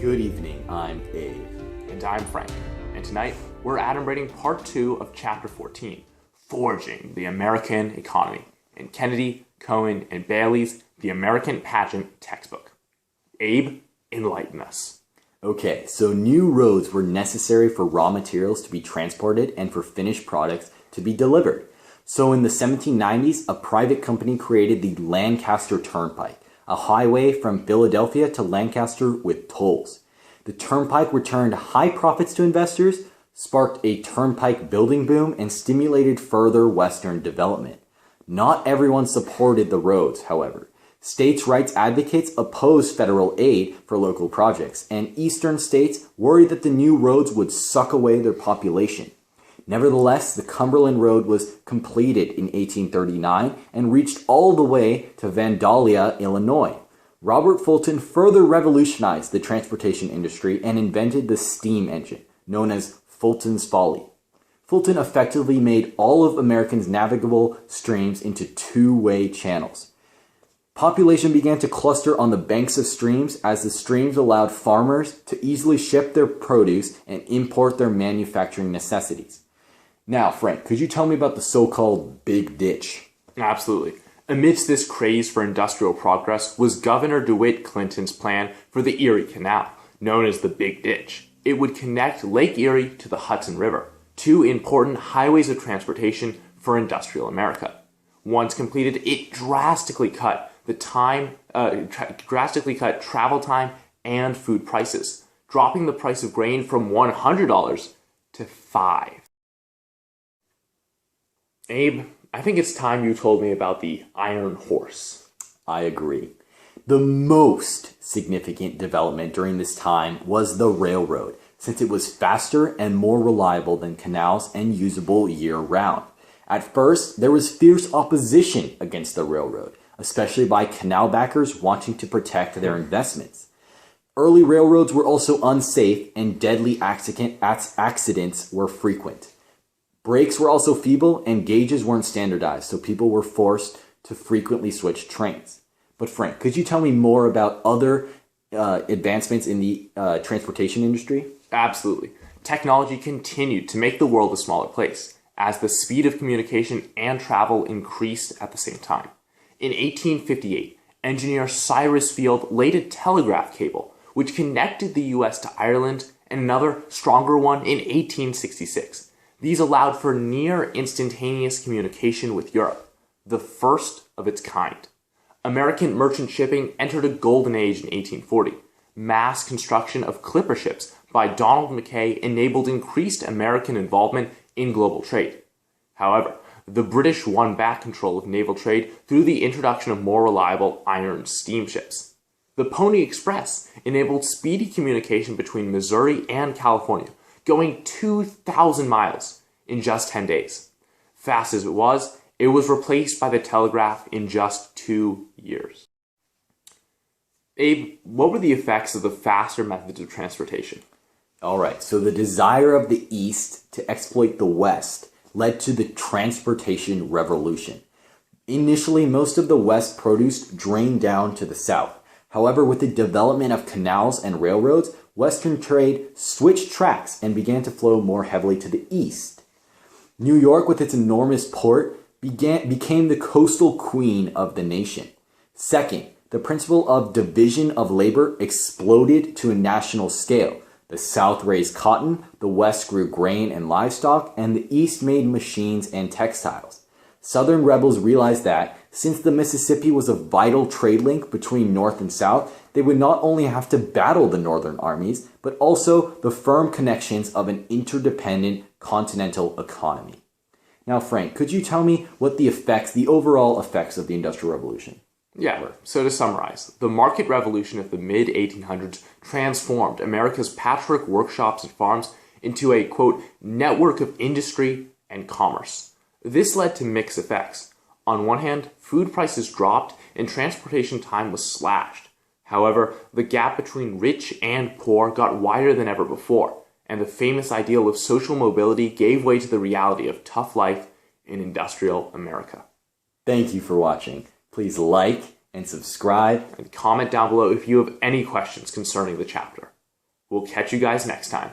Good evening, I'm Abe. And I'm Frank. And tonight, we're adumbrating part 2 of chapter 14, Forging the American Economy, in Kennedy, Cohen, and Bailey's The American Pageant textbook. Abe, enlighten us. Okay, so new roads were necessary for raw materials to be transported and for finished products to be delivered. So in the 1790s, a private company created the Lancaster Turnpike, a highway from Philadelphia to Lancaster with tolls. The turnpike returned high profits to investors, sparked a turnpike building boom, and stimulated further Western development. Not everyone supported the roads, however. States' rights advocates opposed federal aid for local projects, and eastern states worried that the new roads would suck away their population. Nevertheless, the Cumberland Road was completed in 1839 and reached all the way to Vandalia, Illinois. Robert Fulton further revolutionized the transportation industry and invented the steam engine, known as Fulton's Folly. Fulton effectively made all of America's navigable streams into two-way channels. Population began to cluster on the banks of streams as the streams allowed farmers to easily ship their produce and import their manufacturing necessities. Now, Frank, could you tell me about the so-called Big Ditch? Absolutely. Amidst this craze for industrial progress was Governor DeWitt Clinton's plan for the Erie Canal, known as the Big Ditch. It would connect Lake Erie to the Hudson River, two important highways of transportation for industrial America. Once completed, it drastically cut travel time and food prices, dropping the price of grain from $100 to $5. Abe, I think it's time you told me about the Iron Horse. I agree. The most significant development during this time was the railroad, since it was faster and more reliable than canals and usable year-round. At first, there was fierce opposition against the railroad, especially by canal backers wanting to protect their investments. Early railroads were also unsafe and deadly accidents were frequent. Brakes were also feeble and gauges weren't standardized, so people were forced to frequently switch trains. But Frank, could you tell me more about other advancements in the transportation industry? Absolutely. Technology continued to make the world a smaller place, as the speed of communication and travel increased at the same time. In 1858, engineer Cyrus Field laid a telegraph cable, which connected the U.S. to Ireland, and another, stronger one in 1866. These allowed for near instantaneous communication with Europe, the first of its kind. American merchant shipping entered a golden age in 1840. Mass construction of clipper ships by Donald Mackay enabled increased American involvement in global trade. However, the British won back control of naval trade through the introduction of more reliable iron steamships. The Pony Express enabled speedy communication between Missouri and California, going 2,000 miles in just 10 days. Fast as it was replaced by the telegraph in just 2 years. Abe, what were the effects of the faster methods of transportation? All right, so the desire of the East to exploit the West led to the transportation revolution. Initially, most of the West produce drained down to the South. However, with the development of canals and railroads, Western trade switched tracks and began to flow more heavily to the east. New York, with its enormous port, became the coastal queen of the nation. Second, the principle of division of labor exploded to a national scale. The South raised cotton, the West grew grain and livestock, and the East made machines and textiles. Southern rebels realized that, since the Mississippi was a vital trade link between North and South, they would not only have to battle the Northern armies, but also the firm connections of an interdependent continental economy. Now, Frank, could you tell me what the overall effects of the Industrial Revolution were? So to summarize, the market revolution of the mid-1800s transformed America's patchwork workshops and farms into a, quote, network of industry and commerce. This led to mixed effects. On one hand, food prices dropped and transportation time was slashed. However, the gap between rich and poor got wider than ever before, and the famous ideal of social mobility gave way to the reality of tough life in industrial America. Thank you for watching. Please like and subscribe. And comment down below if you have any questions concerning the chapter. We'll catch you guys next time.